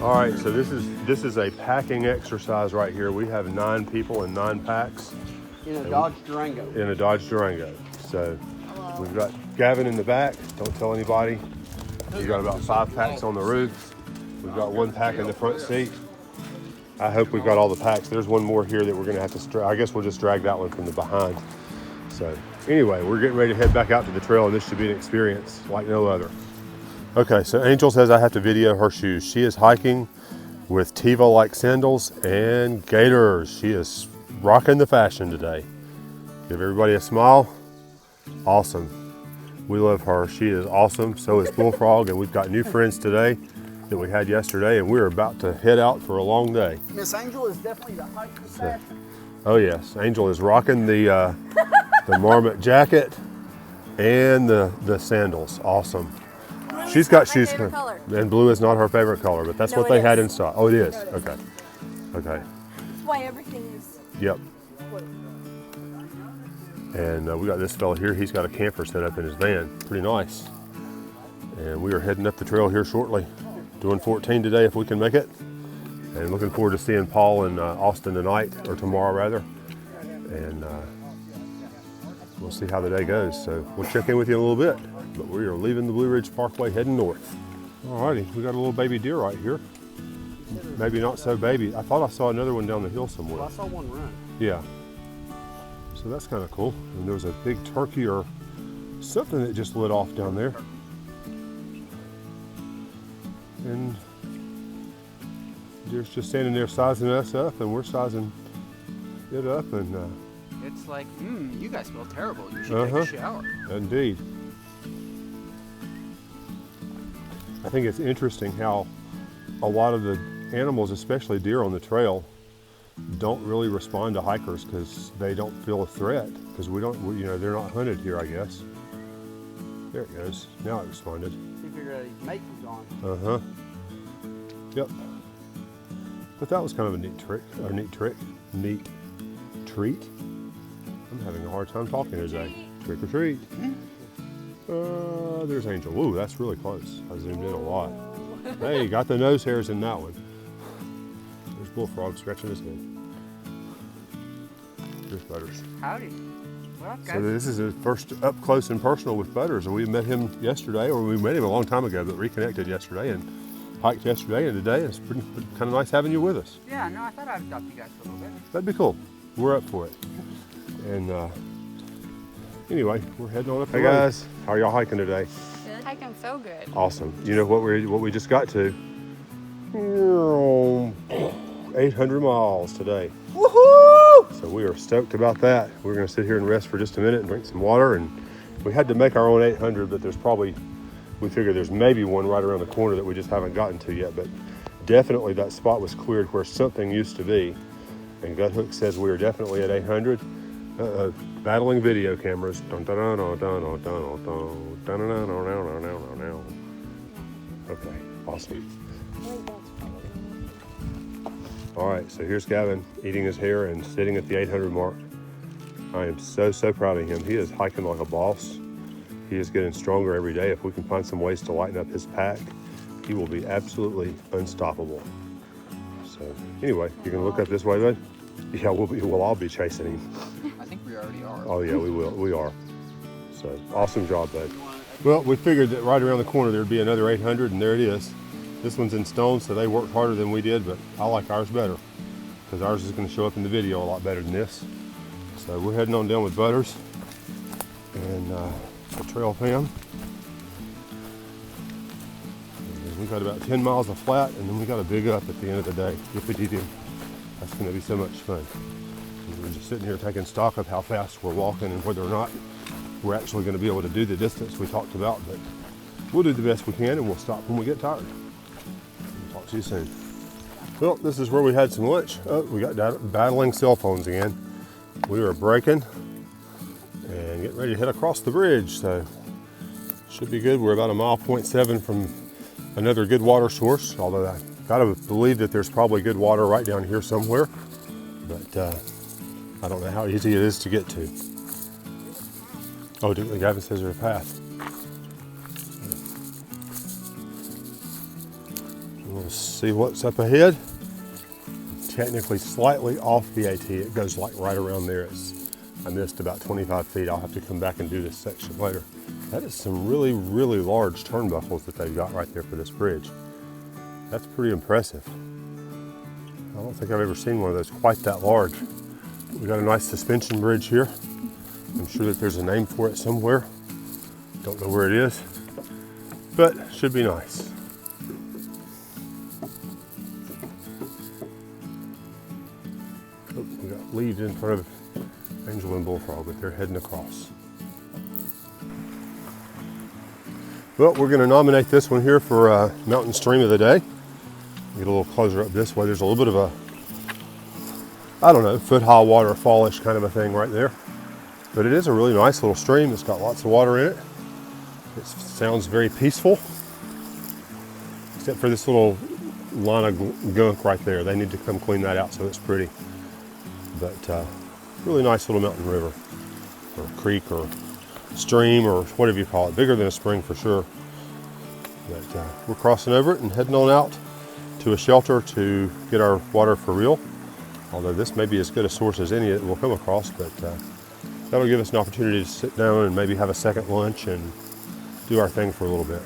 All right, so this is a packing exercise right here. We have 9 people in 9 packs. In a Dodge Durango. In a Dodge Durango. So we've got Gavin in the back. Don't tell anybody. We've got about 5 packs on the roof. We've got 1 pack in the front seat. I hope we've got all the packs. There's one more here that we're gonna have to, I guess we'll just drag that one from the behind. So anyway, we're getting ready to head back out to the trail, and this should be an experience like no other. Okay, so Angel says I have to video her shoes. She is hiking with Teva-like sandals and gaiters. She is rocking the fashion today. Give everybody a smile. Awesome. We love her. She is awesome. So is Bullfrog, and we've got new friends today that we had yesterday, and we're about to head out for a long day. Miss Angel is definitely the hiker fashion. Oh yes, Angel is rocking the marmot jacket and the sandals. Awesome. She's got shoes, and blue is not her favorite color, but that's what they had in stock. Oh, it is? Okay. Okay. That's why everything is. Yep. And we got this fella here. He's got a camper set up in his van. Pretty nice. And we are heading up the trail here shortly. Doing 14 today if we can make it. And looking forward to seeing Paul and Austin tonight, or tomorrow rather. And we'll see how the day goes. So we'll check in with you in a little bit. But we are leaving the Blue Ridge Parkway heading north. Alrighty, we got a little baby deer right here. Maybe not so baby. I thought I saw another one down the hill somewhere. Well, I saw one run. Yeah. So that's kind of cool. And there was a big turkey or something that just lit off down there. And deer's just standing there sizing us up, and we're sizing it up. And it's like, you guys smell terrible. You should take a shower. Indeed. I think it's interesting how a lot of the animals, especially deer on the trail, don't really respond to hikers because they don't feel a threat, because they're not hunted here, I guess. There it goes. Now it responded. He figured out his mate was on. Uh-huh. Yep. But that was kind of a neat treat. I'm having a hard time talking today. Trick or treat. There's Angel. Ooh, that's really close. I zoomed in a lot. Hey, got the nose hairs in that one. There's Bullfrog scratching his head. There's Butters. Howdy. Well, guys. So this is his first up close and personal with Butters, and we met him yesterday, or we met him a long time ago, but reconnected yesterday and hiked yesterday and today. It's pretty kind of nice having you with us. Yeah, no, I thought I'd adopt you guys for a little bit. That'd be cool. We're up for it. And anyway, we're heading on up the road. Hey guys, how are y'all hiking today? Good. Hiking so good. Awesome. You know what we just got to? 800 miles today. Woohoo! So we are stoked about that. We're going to sit here and rest for just a minute and drink some water. And we had to make our own 800, but we figure there's maybe one right around the corner that we just haven't gotten to yet. But definitely that spot was cleared where something used to be. And Gut Hook says we are definitely at 800. Battling video cameras. Okay, awesome. All right, so here's Gavin eating his hair and sitting at the 800 mark. I am so proud of him. He is hiking like a boss. He is getting stronger every day. If we can find some ways to lighten up his pack, he will be absolutely unstoppable. So anyway, you can look up this way, bud? Yeah, we'll all be chasing him. I think we already are. Oh yeah, we will. We are. So awesome job, bud. Well, we figured that right around the corner there'd be another 800, and there it is. This one's in stone, so they worked harder than we did, but I like ours better because ours is going to show up in the video a lot better than this. So we're heading on down with Butters and the trail fam. And we got about 10 miles of flat, and then we got a big up at the end of the day. Yippee-dee-doo. That's going to be so much fun. And we're just sitting here taking stock of how fast we're walking and whether or not we're actually going to be able to do the distance we talked about, but we'll do the best we can, and we'll stop when we get tired. Talk to you soon. Well, this is where we had some lunch. Oh, we got battling cell phones again. We were braking and getting ready to head across the bridge, so should be good. We're about 1.7 miles from another good water source, although I gotta believe that there's probably good water right down here somewhere, but I don't know how easy it is to get to. Oh, Gavin says there's a path. We'll see what's up ahead. Technically slightly off the AT. It goes like right around there. I missed about 25 feet. I'll have to come back and do this section later. That is some really, really large turnbuckles that they've got right there for this bridge. That's pretty impressive. I don't think I've ever seen one of those quite that large. We got a nice suspension bridge here. I'm sure that there's a name for it somewhere. Don't know where it is, but should be nice. Oh, we got leaves in front of Angel and Bullfrog, but they're heading across. Well, we're going to nominate this one here for Mountain Stream of the Day. Get a little closer up this way. There's a little bit of a, I don't know, foot-high waterfallish kind of a thing right there. But it is a really nice little stream. It's got lots of water in it. It sounds very peaceful, except for this little line of gunk right there. They need to come clean that out so it's pretty. But really nice little mountain river, or creek, or stream, or whatever you call it. Bigger than a spring for sure. But we're crossing over it and heading on out to a shelter to get our water for real. Although this may be as good a source as any that we'll come across, but that'll give us an opportunity to sit down and maybe have a second lunch and do our thing for a little bit.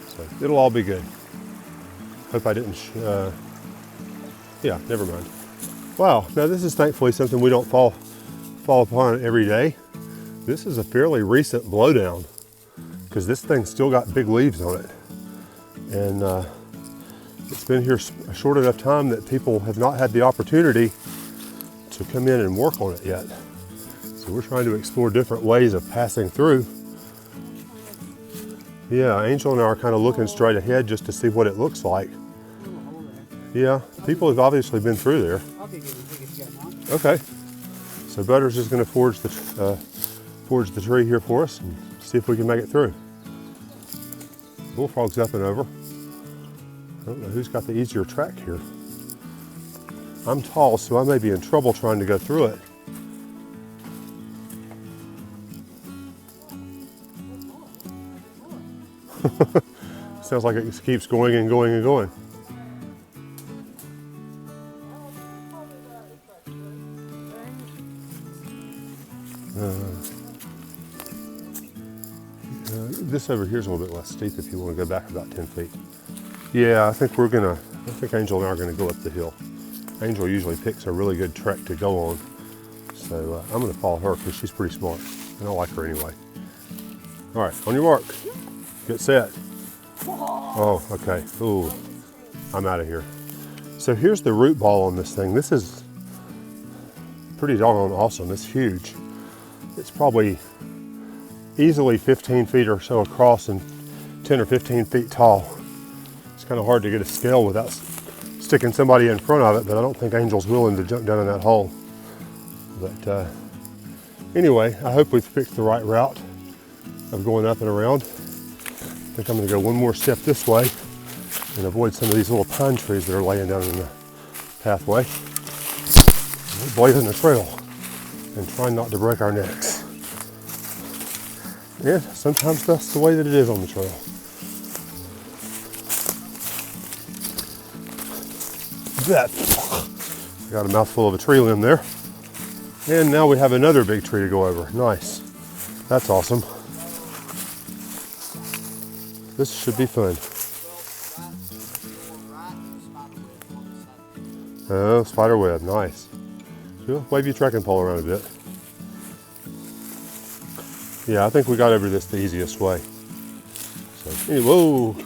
So it'll all be good. Hope I didn't, yeah, never mind. Wow, now this is thankfully something we don't fall upon every day. This is a fairly recent blowdown because this thing's still got big leaves on it. And it's been here a short enough time that people have not had the opportunity to come in and work on it yet. So we're trying to explore different ways of passing through. Yeah, Angel and I are kind of looking straight ahead just to see what it looks like. Yeah, people have obviously been through there. Okay, so Butters is going to forge the tree here for us and see if we can make it through. Bullfrog's up and over. I don't know who's got the easier track here. I'm tall, so I may be in trouble trying to go through it. Sounds like it keeps going and going and going. This over here is a little bit less steep if you want to go back about 10 feet. Yeah, I think Angel and I are going to go up the hill. Angel usually picks a really good trek to go on. So I'm going to follow her because she's pretty smart. And I like her anyway. All right, on your mark. Get set. Oh, okay. Ooh, I'm out of here. So here's the root ball on this thing. This is pretty doggone awesome. It's huge. It's probably easily 15 feet or so across and 10 or 15 feet tall. It's kind of hard to get a scale without sticking somebody in front of it, but I don't think Angel's willing to jump down in that hole. But anyway, I hope we've picked the right route of going up and around. I think I'm going to go one more step this way and avoid some of these little pine trees that are laying down in the pathway. We're blazing the trail and trying not to break our necks. And sometimes that's the way that it is on the trail. That got a mouthful of a tree limb there. And now we have another big tree to go over. Nice. That's awesome. This should be fun. Oh, spider web, nice. Wave your trekking pole around a bit. Yeah, I think we got over this the easiest way. So, anyway, whoa.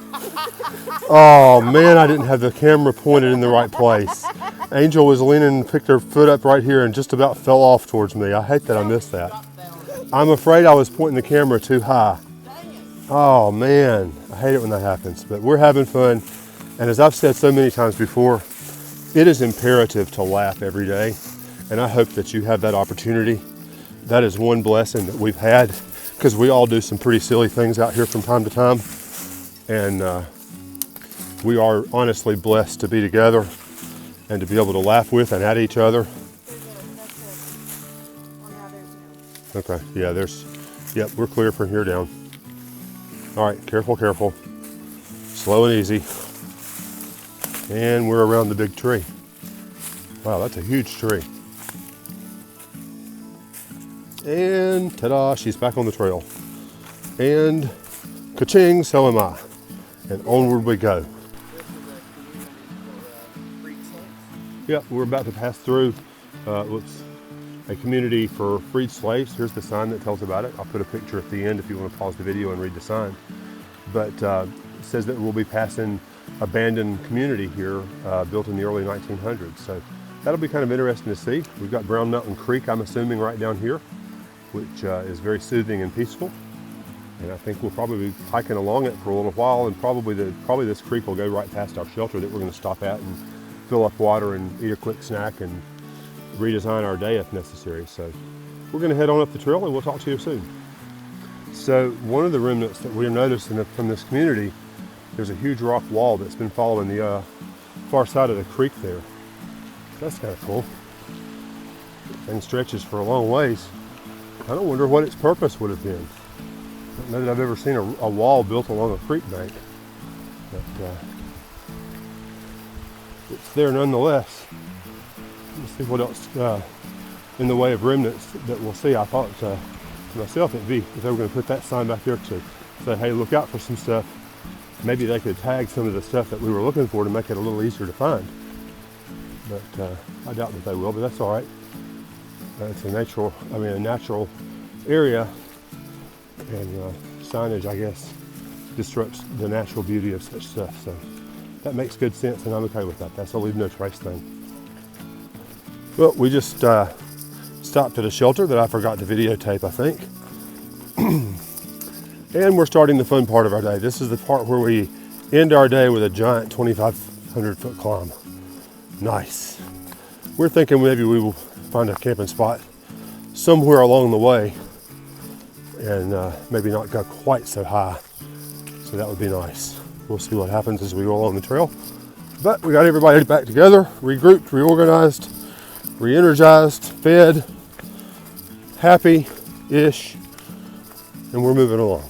Oh man, I didn't have the camera pointed in the right place. Angel was leaning and picked her foot up right here and just about fell off towards me. I hate that I missed that. I'm afraid I was pointing the camera too high. Oh man, I hate it when that happens, but we're having fun. And as I've said so many times before, it is imperative to laugh every day. And I hope that you have that opportunity. That is one blessing that we've had, because we all do some pretty silly things out here from time to time. And we are honestly blessed to be together and to be able to laugh with and at each other. Okay, yeah, yep, we're clear from here down. All right, careful, careful. Slow and easy. And we're around the big tree. Wow, that's a huge tree. And ta-da, she's back on the trail. And ka-ching, so am I. And onward we go. Yeah, we're about to pass through what's a community for freed slaves. Here's the sign that tells about it. I'll put a picture at the end if you want to pause the video and read the sign. But it says that we'll be passing abandoned community here built in the early 1900s. So that'll be kind of interesting to see. We've got Brown Mountain Creek, I'm assuming, right down here, which is very soothing and peaceful. And I think we'll probably be hiking along it for a little while, and probably this creek will go right past our shelter that we're going to stop at and fill up water and eat a quick snack and redesign our day if necessary. So we're going to head on up the trail and we'll talk to you soon. So one of the remnants that we're noticing from this community, there's a huge rock wall that's been following the far side of the creek there. That's kind of cool. The thing stretches for a long ways. I don't wonder what its purpose would have been. I don't know that I've ever seen a wall built along a creek bank, but it's there nonetheless. Let's see what else in the way of remnants that we'll see. I thought to myself if they were going to put that sign back there to say, hey, look out for some stuff. Maybe they could tag some of the stuff that we were looking for to make it a little easier to find. But I doubt that they will, but that's all right. It's a natural area, and signage, I guess, disrupts the natural beauty of such stuff. So that makes good sense, and I'm okay with that. That's a leave no trace thing. Well, we just stopped at a shelter that I forgot to videotape, I think. And we're starting the fun part of our day. This is the part where we end our day with a giant 2,500 foot climb. Nice. We're thinking maybe we will find a camping spot somewhere along the way and maybe not go quite so high. So that would be nice. We'll see what happens as we go along the trail. But we got everybody back together, regrouped, reorganized, re-energized, fed, happy-ish, and we're moving along.